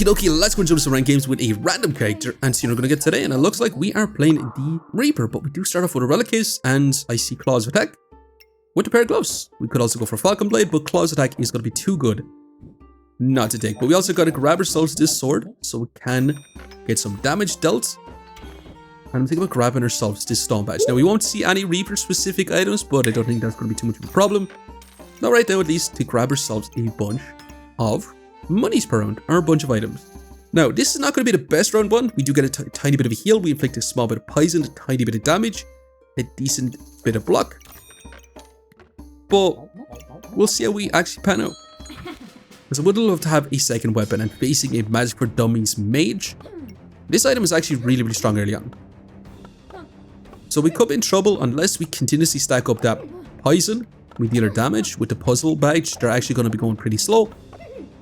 Okie dokie, let's go and jump some ranked games with a random character and see what we're going to get today. And it looks like we are playing the Reaper, but we do start off with a relic case and I see claws of attack with a pair of gloves. We could also go for Falcon Blade, but claws attack is going to be too good not to take. But we also got to grab ourselves this sword so we can get some damage dealt. And I'm thinking about grabbing ourselves this stone badge. Now we won't see any Reaper specific items, but I don't think that's going to be too much of a problem. Not right now, at least, to grab ourselves a bunch of monies per round, or a bunch of items. Now, this is not going to be the best round one. We do get a tiny bit of a heal. We inflict a small bit of poison, a tiny bit of damage, a decent bit of block. But we'll see how we actually pan out. Because I would love to have a second weapon, and facing a Magic for Dummies mage, this item is actually really, really strong early on. So we could be in trouble unless we continuously stack up that poison. We deal our damage with the puzzle badge. They're actually going to be going pretty slow.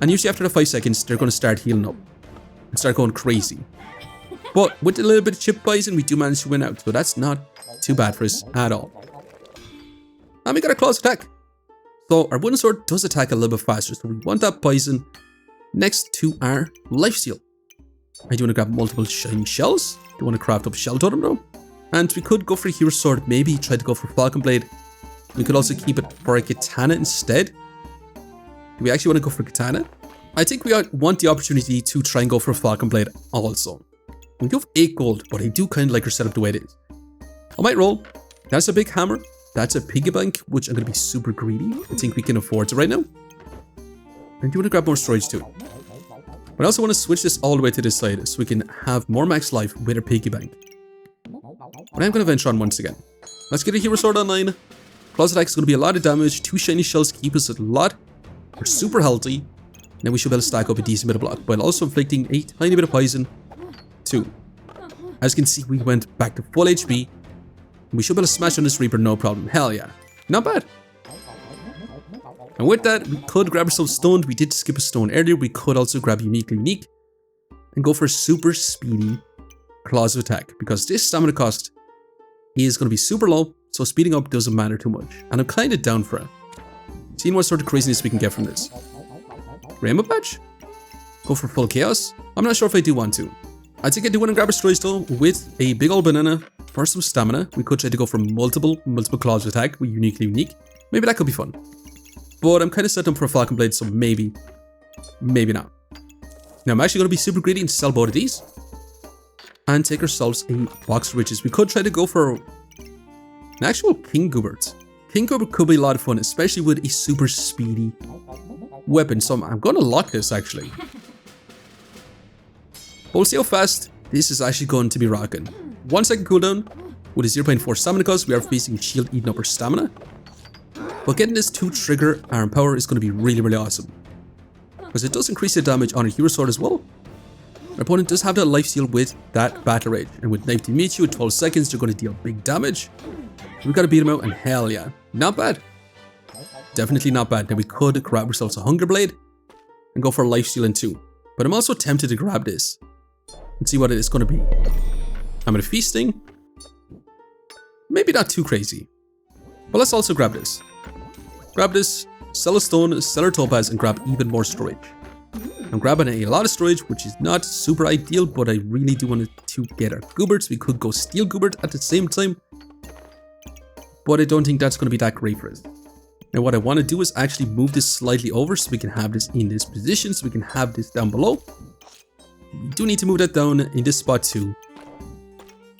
And usually after the 5 seconds, they're going to start healing up and start going crazy. But with a little bit of chip poison, we do manage to win out. So that's not too bad for us at all. And we got a claws attack. So our wooden sword does attack a little bit faster. So we want that poison next to our life steal. I do want to grab multiple shiny shells. Do want to craft up shell totem though. And we could go for a hero sword. Maybe try to go for Falcon Blade. We could also keep it for a katana instead. Do we actually want to go for katana? I think we want the opportunity to try and go for a Falcon Blade also. We do have 8 gold, but I do kind of like our setup the way it is. I might roll. That's a big hammer. That's a piggy bank, which I'm going to be super greedy. I think we can afford it right now. I do want to grab more storage too. But I also want to switch this all the way to this side so we can have more max life with our piggy bank. But I'm going to venture on once again. Let's get a hero sword online. Claws attack is going to be a lot of damage. 2 shiny shells keep us a lot. We're super healthy. Now we should be able to stack up a decent bit of block, while also inflicting a tiny bit of poison too. As you can see, we went back to full HP. We should be able to smash on this Reaper, no problem. Hell yeah. Not bad. And with that, we could grab ourselves stoned. We did skip a stone earlier. We could also grab uniquely unique and go for a super speedy claws of attack, because this stamina cost is going to be super low, so speeding up doesn't matter too much. And I'm kind of down for it. Seeing what sort of craziness we can get from this. Rainbow badge? Go for full chaos? I'm not sure if I do want to. I think I do want to grab a storage though with a big old banana for some stamina. We could try to go for multiple claws of attack with uniquely unique. Maybe that could be fun. But I'm kind of set up for a Falcon Blade, so maybe not. Now I'm actually going to be super greedy and sell both of these. And take ourselves a box of riches. We could try to go for an actual King Goobert. King Goobert could be a lot of fun, especially with a super speedy weapon. So I'm going to lock this actually. But we'll see how fast this is actually going to be rocking. 1 second cooldown with a 0.4 stamina cost. We are facing shield eating up our stamina. But getting this to trigger our power is going to be really, really awesome. Because it does increase the damage on a hero sword as well. Our opponent does have that life steal with that battle rage. And with knife to meet you at 12 seconds, they're going to deal big damage. We've got to beat him out, and hell yeah. Not bad. Definitely not bad. Now we could grab ourselves a Hunger Blade and go for a life steal in 2. But I'm also tempted to grab this and see what it is going to be. I'm at a feasting. Maybe not too crazy. But let's also grab this. Grab this, sell a stone, sell our topaz, and grab even more storage. I'm grabbing a lot of storage, which is not super ideal, but I really do want to get our Gooberts. We could go steal Goobert at the same time. But I don't think that's going to be that great for us. Now what I want to do is actually move this slightly over so we can have this in this position, so we can have this down below. We do need to move that down in this spot too.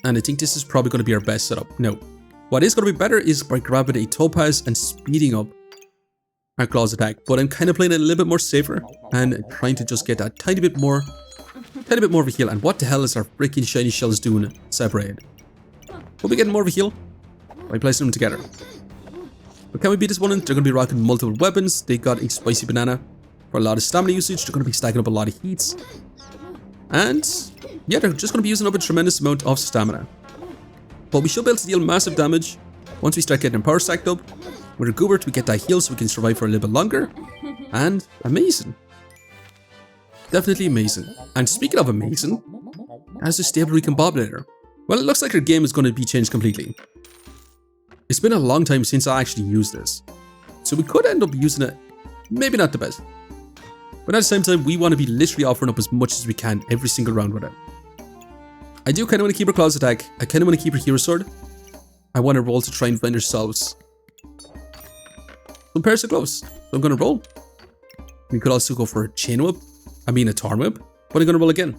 And I think this is probably going to be our best setup. Now, what is going to be better is by grabbing a topaz and speeding up our claws attack. But I'm kind of playing it a little bit more safer and trying to just get that tiny bit more of a heal. And what the hell is our freaking shiny shells doing separated? We'll be getting more of a heal by placing them together. But can we beat this one? They're going to be rocking multiple weapons. They got a spicy banana for a lot of stamina usage. They're going to be stacking up a lot of heats. And yeah, they're just going to be using up a tremendous amount of stamina. But we should be able to deal massive damage once we start getting our power stacked up. With our Goobert, we get that heal so we can survive for a little bit longer. And amazing. Definitely amazing. And speaking of amazing, as a stable recombobulator. Well, it looks like our game is going to be changed completely. It's been a long time since I actually used this. So we could end up using it, maybe not the best. But at the same time, we want to be literally offering up as much as we can every single round with it. I do kind of want to keep her claws attack. I kind of want to keep her hero sword. I want to roll to try and find ourselves some pairs of gloves. So I'm going to roll. We could also go for a chain whip. I mean a torn whip. But I'm going to roll again.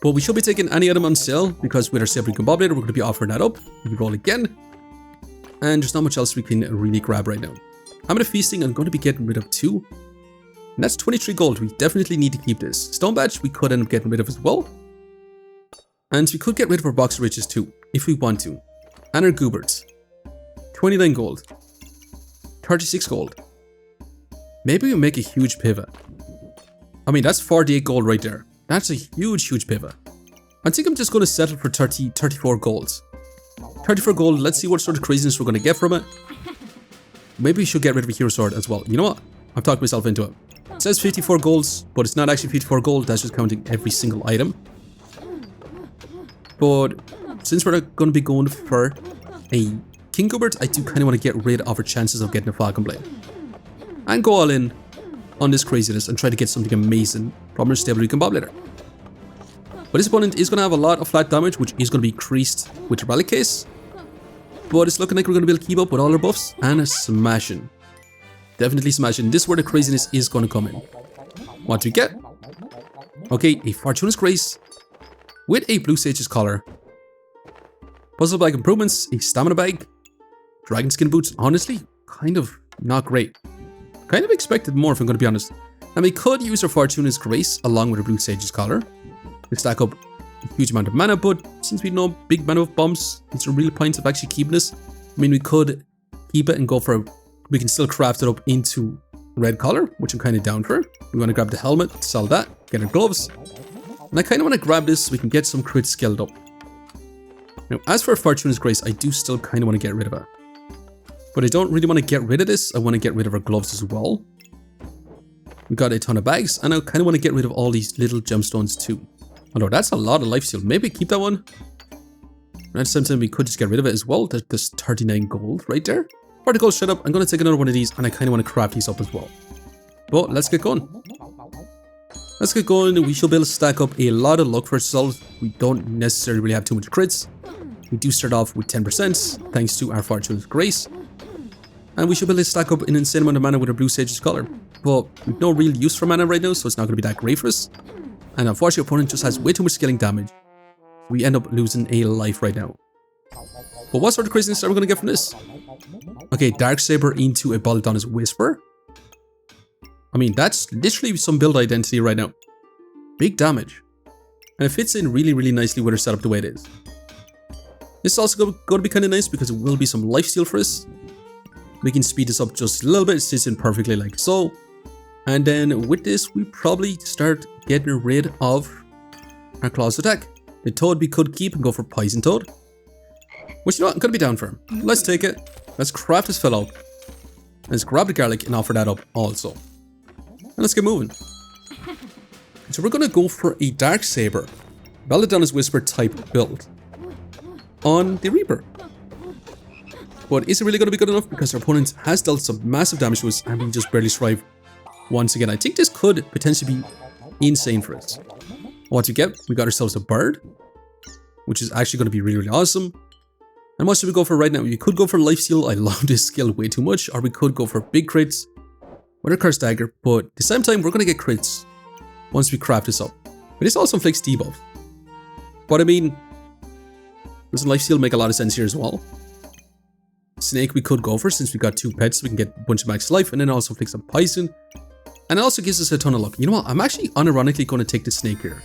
But we should be taking any item on sale because with our STABLE RECOMBOBULATOR, we're going to be offering that up. We can roll again. And there's not much else we can really grab right now. I'm going to feasting. I'm going to be getting rid of 2. And that's 23 gold. We definitely need to keep this. Stone badge we could end up getting rid of as well. And we could get rid of our box of riches too, if we want to. And our goobards. 29 gold. 36 gold. Maybe we make a huge pivot. I mean, that's 48 gold right there. That's a huge, huge pivot. I think I'm just going to settle for 34 gold. 34 gold, let's see what sort of craziness we're going to get from it. Maybe we should get rid of a hero sword as well. You know what? I've talked myself into it. It says 54 golds, but it's not actually 54 gold. That's just counting every single item. But since we're going to be going for a King Goobert, I do kind of want to get rid of our chances of getting a Falcon Blade. And go all in on this craziness and try to get something amazing from our STABLE RECOMBOBULATOR. But this opponent is going to have a lot of flat damage, which is going to be increased with the relic case. But it's looking like we're going to be able to keep up with all our buffs and a smashing. Definitely smashing. This is where the craziness is going to come in. What do we get? Okay, a Fortuna's Grace with a Blue Sage's Collar. Puzzle bag improvements, a stamina bag, dragon skin boots. Honestly, kind of not great. Kind of expected more if I'm going to be honest. And we could use our Fortuna's Grace along with our Blue Sage's Collar. We stack up a huge amount of mana, but since we know big mana of bombs, it's a real point of actually keeping this. I mean, we could keep it and go for, we can still craft it up into red collar, which I'm kind of down for. We want to grab the helmet, sell that, get our gloves. And I kind of want to grab this so we can get some crits scaled up. Now, as for Fortuna's Grace, I do still kind of want to get rid of it. But I don't really want to get rid of this. I want to get rid of our gloves as well. We got a ton of bags, and I kind of want to get rid of all these little gemstones too. Although that's a lot of lifesteal. Maybe keep that one. And at the same time, we could just get rid of it as well. There's 39 gold right there. Or to go straight up, I'm going to take another one of these, and I kind of want to craft these up as well. But let's get going. Let's get going. We should be able to stack up a lot of luck for ourselves. We don't necessarily really have too much crits. We do start off with 10% thanks to our Fortuna's Grace. And we should be able to stack up an insane amount of mana with our Blue Sage's Collar. But we've no real use for mana right now, so it's not going to be that great for us. And unfortunately, our opponent just has way too much scaling damage. We end up losing a life right now. But what sort of craziness are we going to get from this? Okay, Darksaber into a Belladonna's Whisper. I mean, that's literally some build identity right now. Big damage. And it fits in really, really nicely with our setup the way it is. This is also going to be kind of nice because it will be some lifesteal for us. We can speed this up just a little bit. It sits in perfectly like so. And then with this, we probably start getting rid of our Claws attack. The Toad we could keep and go for Poison Toad. Which, you know what, I'm going to be down for. Let's take it. Let's craft this fellow. Let's grab the garlic and offer that up also. And let's get moving. So we're going to go for a Darksaber Belladonna's Whisper type build on the Reaper. But is it really going to be good enough? Because our opponent has dealt some massive damage to us and we just barely survive once again. I think this could potentially be insane for us. What we get? We got ourselves a bird, which is actually going to be really, really awesome. And what should we go for right now? We could go for lifesteal. I love this skill way too much. Or we could go for big crits with our Curse Dagger. But at the same time, we're going to get crits once we craft this up. But this also inflicts debuff. But I mean, doesn't lifesteal make a lot of sense here as well? Snake we could go for since we got 2 pets. We can get a bunch of max life and then also inflict some poison. And it also gives us a ton of luck. You know what? I'm actually unironically going to take the snake here.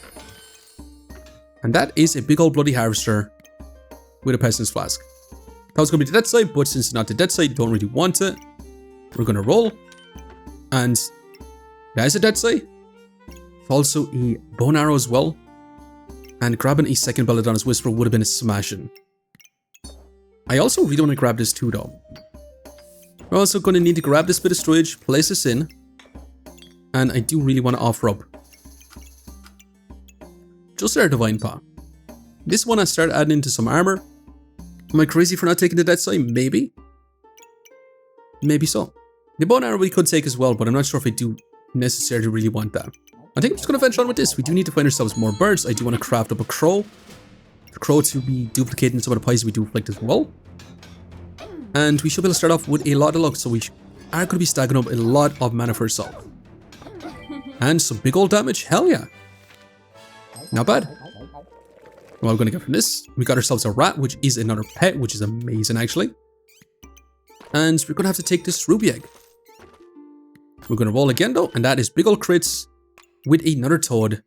And that is a big old bloody harvester with a Pestilence Flask. That was going to be the dead side, but since it's not the dead side, don't really want it. We're going to roll. And that is a dead side. Also a bone arrow as well. And grabbing a second Belladonna's Whisper would have been a smashing. I also really want to grab this too though. We're also going to need to grab this bit of storage, place this in. And I do really want to offer up just our Divine Paw. This one I start adding into some armor. Am I crazy for not taking the dead side? Maybe. Maybe so. The bone arrow we could take as well, but I'm not sure if I do necessarily really want that. I think I'm just going to venture on with this. We do need to find ourselves more birds. I do want to craft up a crow. The crow to be duplicating some of the poison we do inflict as well. And we should be able to start off with a lot of luck. So we are going to be stacking up a lot of mana for ourselves. And some big old damage. Hell yeah. Not bad. What are we going to get from this? We got ourselves a rat, which is another pet, which is amazing actually. And we're going to have to take this ruby egg. We're going to roll again though, and that is big old crits with another toad,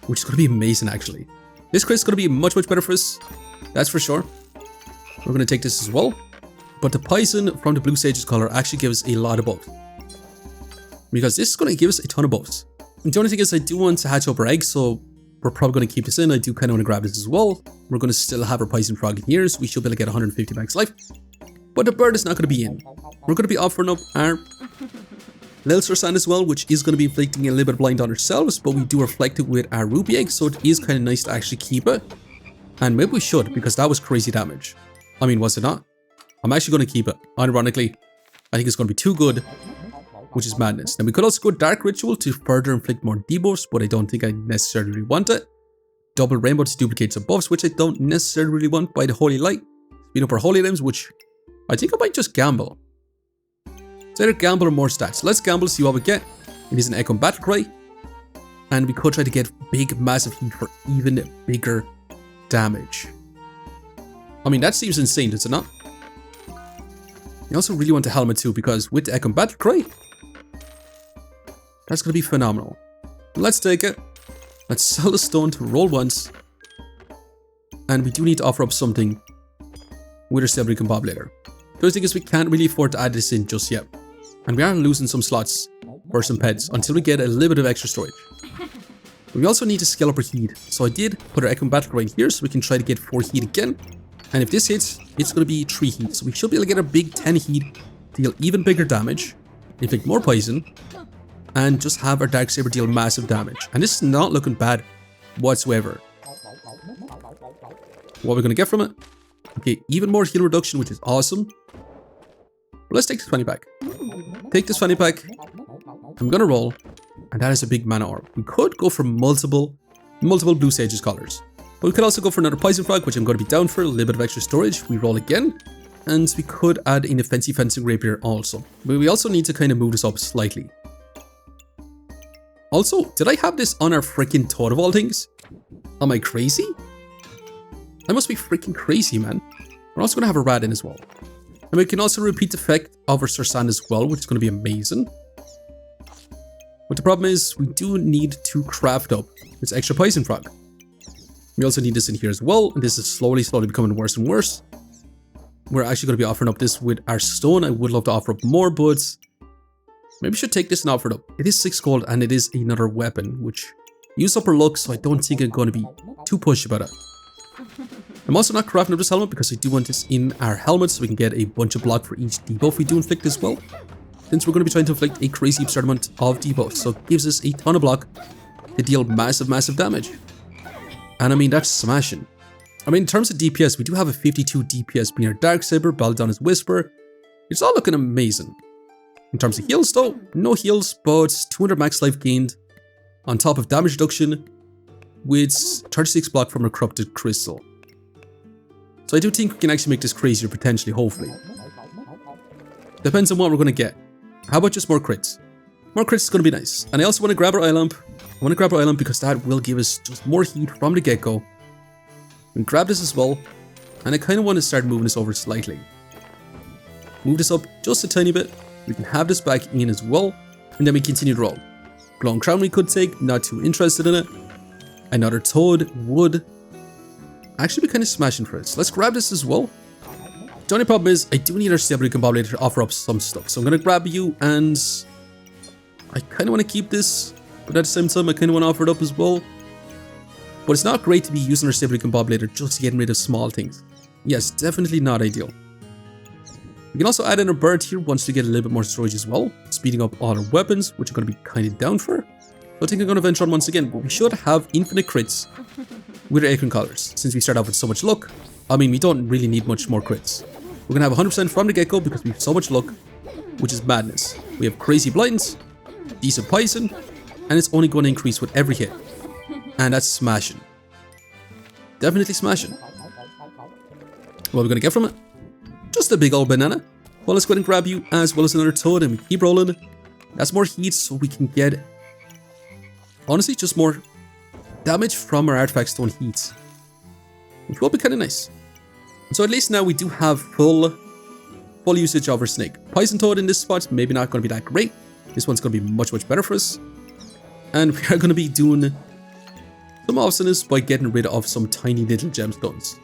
which is going to be amazing actually. This crit is going to be much better for us, that's for sure. We're going to take this as well, but the poison from the blue sage's color actually gives a lot of buffs, because this is going to give us a ton of buffs. And the only thing is I do want to hatch up our eggs, so we're probably going to keep this in. I do kind of want to grab this as well. We're going to still have our poison frog in here, so we should be able to get 150 max life. But the bird is not going to be in. We're going to be offering up our little Sarsan as well, which is going to be inflicting a little bit of blind on ourselves, but we do reflect it with our ruby egg, so it is kind of nice to actually keep it. And maybe we should, because that was crazy damage. I mean, was it not? I'm actually going to keep it. Ironically, I think it's going to be too good, which is madness. Then we could also go Dark Ritual to further inflict more debuffs, but I don't think I necessarily want it. Double Rainbow to duplicate some buffs, which I don't necessarily really want by the Holy Light. Speed up our Holy Limbs, which I think I might just gamble. It's either gamble or more stats. Let's gamble, see what we get. It is an Echo Battlecry. And we could try to get big, massive heat for even bigger damage. I mean, that seems insane, does it not? I also really want the helmet too, because with the Echo Battlecry, that's going to be phenomenal. Let's take it. Let's sell the stone to roll once. And we do need to offer up something with our STABLE RECOMBOBULATOR. The thing is we can't really afford to add this in just yet. And we are losing some slots for some pets until we get a little bit of extra storage. But we also need to scale up our heat. So I did put our Echo Battle right here so we can try to get 4 heat again. And if this hits, it's going to be 3 heat. So we should be able to get a big 10 heat, deal even bigger damage, inflict more poison, and just have our Darksaber deal massive damage. And this is not looking bad whatsoever. What are we going to get from it? Okay, even more heal reduction, which is awesome. But let's take this fanny pack. Take this fanny pack. I'm going to roll. And that is a big mana orb. We could go for multiple blue sages colors. But we could also go for another poison frog, which I'm going to be down for. A little bit of extra storage. We roll again. And we could add in a fancy rapier also. But we also need to kind of move this up slightly. Also, did I have this on our freaking toad of all things? Am I crazy? I must be freaking crazy, man. We're also going to have a rat in as well. And we can also repeat the effect of our Sarsan as well, which is going to be amazing. But the problem is, we do need to craft up this extra poison frog. We also need this in here as well, and this is slowly becoming worse and worse. We're actually going to be offering up this with our stone. I would love to offer up more, but maybe we should take this and offer it up. It is 6 gold, and it is another weapon, which use up our luck, so I don't think I'm going to be too pushy about it. I'm also not crafting up this helmet because I do want this in our helmet so we can get a bunch of block for each debuff we do inflict as well. Since we're going to be trying to inflict a crazy absurd amount of debuffs, so it gives us a ton of block to deal massive damage. And I mean, that's smashing. I mean, in terms of DPS, we do have a 52 DPS being our Darksaber, Belladona'S Whisper. It's all looking amazing. In terms of heals though, no heals, but 200 max life gained on top of damage reduction with 36 block from a corrupted crystal. So I do think we can actually make this crazier potentially, hopefully. Depends on what we're going to get. How about just more crits? More crits is going to be nice. And I also want to grab our eye lamp. I want to grab our eye lamp because that will give us just more heat from the get-go. And grab this as well. And I kind of want to start moving this over slightly. Move this up just a tiny bit. We can have this back in as well. And then we continue to roll. Glowing Crown we could take, not too interested in it. Another toad would actually be kind of smashing for us. Let's grab this as well. The only problem is I do need our STABLE RECOMBOBULATOR to offer up some stuff. So I'm going to grab you, and I kind of want to keep this, but at the same time I kind of want to offer it up as well. But it's not great to be using our STABLE RECOMBOBULATOR just to get rid of small things. Yes, definitely not ideal. We can also add in a bird here once we get a little bit more storage as well, speeding up all our weapons, which are going to be kind of down for. So I think I'm going to venture on once again, but we should have infinite crits with our acorn colors. Since we start off with so much luck, I mean, we don't really need much more crits. We're going to have 100% from the get-go because we have so much luck, which is madness. We have crazy blinds, decent poison, and it's only going to increase with every hit. And that's smashing. Definitely smashing. What are we going to get from it? Just a big old banana. Well, let's go ahead and grab you as well as another toad, and we keep rolling. That's more heat, so we can get, honestly, just more damage from our artifact stone heat, which will be kind of nice. So at least now we do have full usage of our snake. Poison toad in this spot, maybe not going to be that great. This one's going to be much better for us. And we are going to be doing some awesomeness by getting rid of some tiny little gemstones.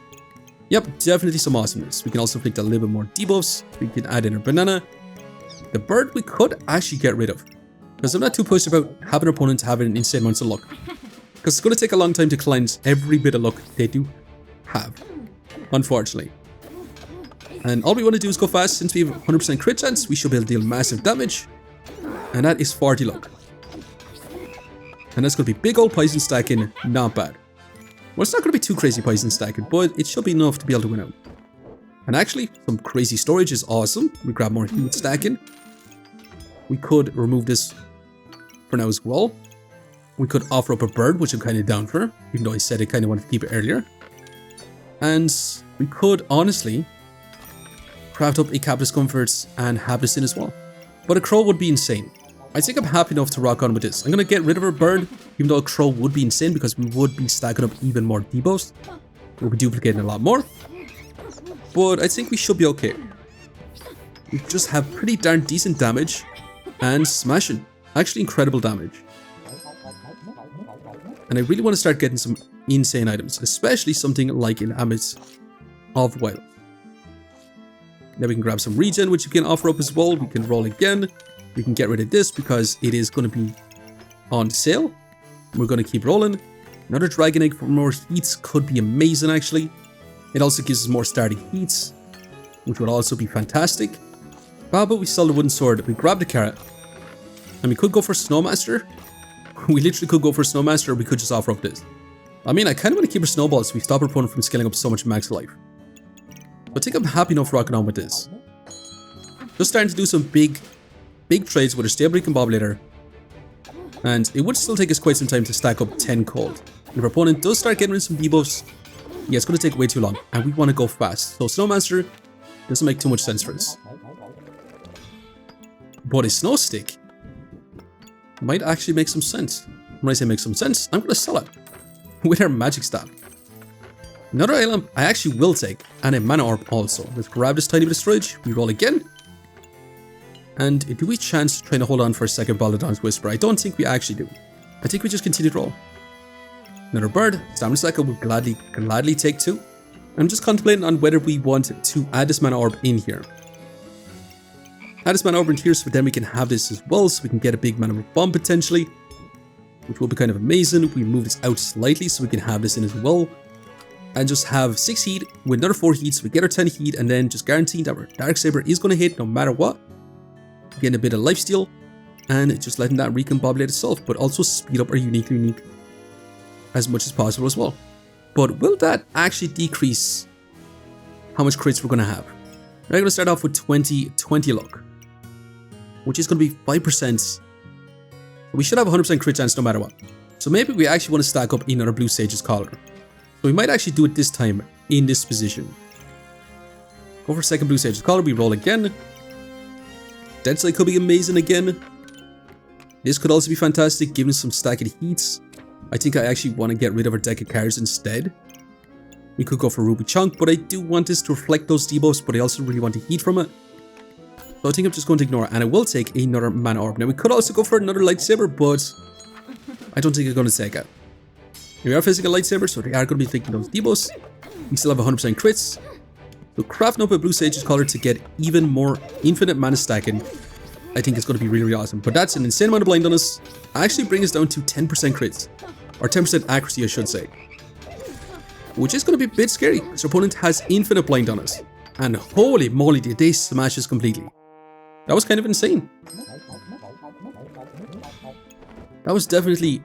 Yep, definitely some awesomeness. We can also inflict a little bit more debuffs. We can add in our banana. The bird we could actually get rid of, because I'm not too pushed about having an opponent having an insane amount of luck. Because it's going to take a long time to cleanse every bit of luck they do have, unfortunately. And all we want to do is go fast. Since we have 100% crit chance, we should be able to deal massive damage. And that is 40 luck. And that's going to be big old poison stacking, not bad. Well, it's not going to be too crazy poison stacking, but it should be enough to be able to win out. And actually, some crazy storage is awesome. We grab more heat stacking. We could remove this for now as well. We could offer up a bird, which I'm kind of down for, even though I said I kind of wanted to keep it earlier. And we could, honestly, craft up a Capitalist Comforts and have this in as well. But a crow would be insane. I think I'm happy enough to rock on with this. I'm going to get rid of our bird, even though a crow would be insane because we would be stacking up even more debuffs. We'll be duplicating a lot more. But I think we should be okay. We just have pretty darn decent damage and smashing. Actually incredible damage. And I really want to start getting some insane items, especially something like an Amet of Wild. Now we can grab some regen, which you can offer up as well. We can roll again. We can get rid of this because it is going to be on sale. We're going to keep rolling. Another dragon egg for more heats could be amazing actually. It also gives us more starting heats, which would also be fantastic. But we sell the wooden sword. We grab the carrot. And we could go for Snowmaster. We literally could go for Snowmaster, or we could just offer up this. I mean, I kind of want to keep our snowballs so we stop our opponent from scaling up so much max life. But I think I'm happy enough rocking on with this. Just starting to do some big trades with a stable recombobulator. And it would still take us quite some time to stack up 10 cold. And if our opponent does start getting rid of some debuffs, yeah, it's going to take way too long. And we want to go fast. So Snowmaster doesn't make too much sense for us. But a Snow Stick might actually make some sense. When I say make some sense, I'm going to sell it with our magic staff. Another eye lamp I actually will take, and a mana orb also. Let's grab this tiny bit of storage. We roll again. And do we chance trying to hold on for a second Belladon'S Whisper? I don't think we actually do. I think we just continue to roll. Another bird. Stamina Cycle will gladly take two. I'm just contemplating on whether we want to add this mana orb in here. Add this mana orb in here so then we can have this as well, so we can get a big mana bomb potentially, which will be kind of amazing. We move this out slightly so we can have this in as well. And just have 6 heat with another 4 heat, so we get our 10 heat, and then just guaranteeing that our Darksaber is going to hit no matter what. Getting a bit of lifesteal, and just letting that recombobulate itself, but also speed up our unique as much as possible as well. But will that actually decrease how much crits we're going to have? We're going to start off with 20 luck, which is going to be 5%. We should have 100% crit chance no matter what. So maybe we actually want to stack up another Blue Sage's Collar. So we might actually do it this time in this position. Go for second Blue Sage's Collar, we roll again. Deadsight could be amazing again. This could also be fantastic, giving some stacked heats. I think I actually want to get rid of our deck of cards instead. We could go for Ruby Chunk, but I do want this to reflect those debuffs, but I also really want the heat from it. So I think I'm just going to ignore it, and I will take another Mana Orb. Now we could also go for another Lightsaber, but I don't think I'm going to take it. We are facing a Lightsaber, so they are going to be taking those debuffs. We still have 100% crits. So crafting up a Blue Sage's Collar to get even more infinite mana stacking, I think it's going to be really awesome. But that's an insane amount of blind on us. Actually bring us down to 10% crits. Or 10% accuracy, I should say. Which is going to be a bit scary, because our opponent has infinite blind on us. And holy moly, did they smash us completely. That was kind of insane. That was definitely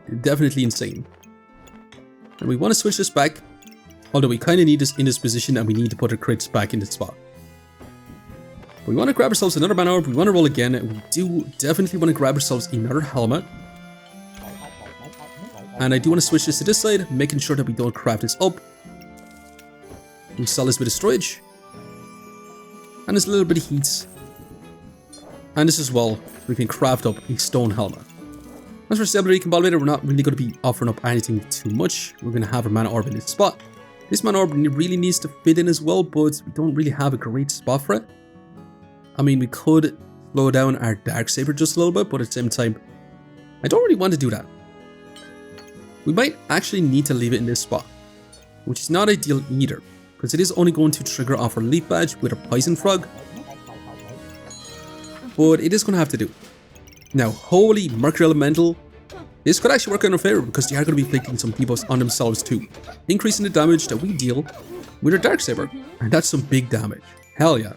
insane. And we want to switch this back. Although we kind of need this in this position, and we need to put our crits back in the spot. But we want to grab ourselves another mana orb. We want to roll again. We do definitely want to grab ourselves another helmet. And I do want to switch this to this side, making sure that we don't craft this up. We sell this bit of storage. And there's a little bit of heat. And this as well, we can craft up a stone helmet. As for Stable Recombobulator, we're not really going to be offering up anything too much. We're going to have a mana orb in this spot. This mana orb really needs to fit in as well, but we don't really have a great spot for it. I mean, we could slow down our Darksaber just a little bit, but at the same time, I don't really want to do that. We might actually need to leave it in this spot, which is not ideal either, because it is only going to trigger off our Leaf Badge with a Poison Frog. But it is going to have to do. Now, holy Mercury Elemental, this could actually work in our favor because they are going to be inflicting some debuffs on themselves too, increasing the damage that we deal with our Darksaber, and that's some big damage. Hell yeah.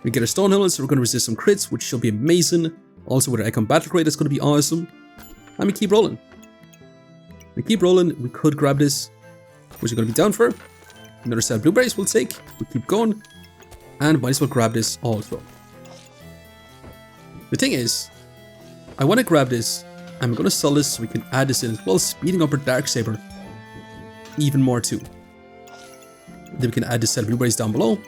We get our Stone Helmet, so we're going to resist some crits, which should be amazing. Also with our Econ Battlecry, that's going to be awesome. And we keep rolling. We keep rolling, we could grab this, which is going to be down for. Another set of blueberries we'll take, we keep going. And might as well grab this also. The thing is, I want to grab this, and I'm going to sell this so we can add this in as well, speeding up our Darksaber even more too. Then we can add this set of blueberries down below.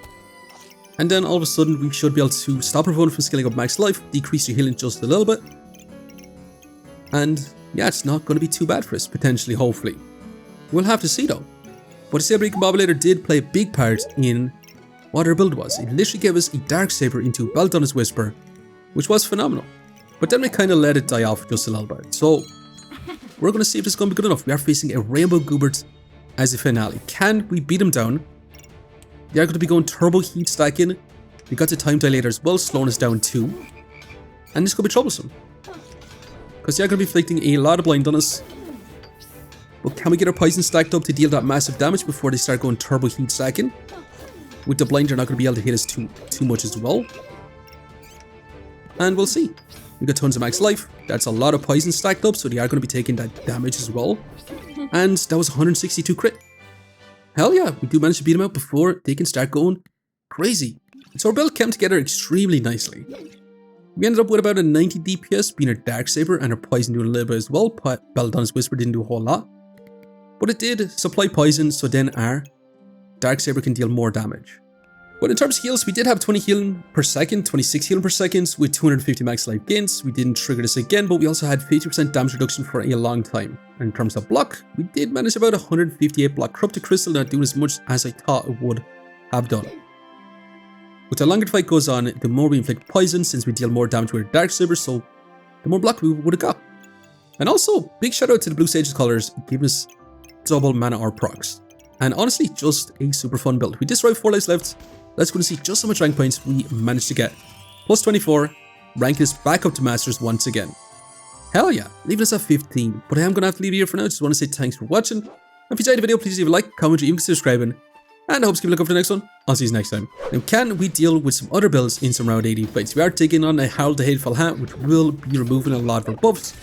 And then all of a sudden we should be able to stop our opponent from scaling up max life, decrease your healing just a little bit. And yeah, it's not going to be too bad for us, potentially, hopefully. We'll have to see though. But the Stable Recombobulator did play a big part in what our build was. It literally gave us a Darksaber into Belladona'S Whisper, which was phenomenal. But then we kind of let it die off just a little bit. So we're going to see if this is going to be good enough. We are facing a Rainbow Goobert as a finale. Can we beat him down? They are going to be going turbo heat stacking. We got the time dilator as well, slowing us down too. And this could be troublesome, because they are going to be inflicting a lot of blind on us. But can we get our poison stacked up to deal that massive damage before they start going turbo heat stacking? With the blind, they're not going to be able to hit us too much as well. And we'll see. We got tons of max life. That's a lot of poison stacked up, so they are going to be taking that damage as well. And that was 162 crit. Hell yeah, we do manage to beat them out before they can start going crazy. So our build came together extremely nicely. We ended up with about a 90 DPS being our Darksaber, and our poison doing a little bit as well. Belladona'S Whisper didn't do a whole lot, but it did supply poison, so then our Darksaber can deal more damage. But in terms of heals, we did have 20 healing per second, 26 healing per second with 250 max life gains. We didn't trigger this again, but we also had 50% damage reduction for a long time. And in terms of block, we did manage about 158 block. Corrupted Crystal not doing as much as I thought it would have done. But the longer the fight goes on, the more we inflict poison, since we deal more damage with our Darksaber, so the more block we would have got. And also, big shout out to the Blue Sage's colors, giving us double mana orb procs. And honestly, just a super fun build. We destroyed 4 lives left. Let's go and see just how much rank points we managed to get. Plus 24, rank is back up to Masters once again. Hell yeah, leaving us at 15. But I am going to have to leave it here for now. Just want to say thanks for watching. And if you enjoyed the video, please leave a like, comment, or even consider subscribing. And I hope to keep a look up for the next one. I'll see you next time. Now, can we deal with some other builds in some round 80 fights? We are taking on a Harold the Hateful Hat, which will be removing a lot of our buffs.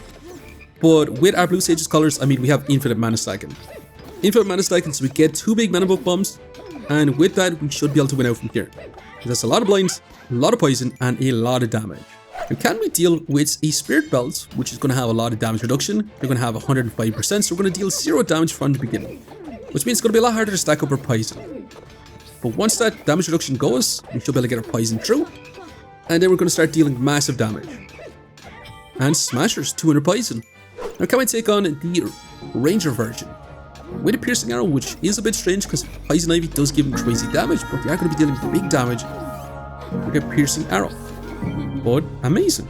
But with our Blue Sage's colors, I mean, we have infinite mana stacking. Infinite mana stacking, so we get 2 big mana buff bombs. And with that, we should be able to win out from here. That's a lot of blinds, a lot of poison, and a lot of damage. Now, can we deal with a Spirit Belt, which is going to have a lot of damage reduction? They're going to have 105%, so we're going to deal 0 damage from the beginning. Which means it's going to be a lot harder to stack up our poison. But once that damage reduction goes, we should be able to get our poison through. And then we're going to start dealing massive damage. And Smashers, 200 poison. Now, can we take on the Ranger version? With a piercing arrow, which is a bit strange because Poison Ivy does give them crazy damage, but they are going to be dealing big damage with a piercing arrow. But amazing.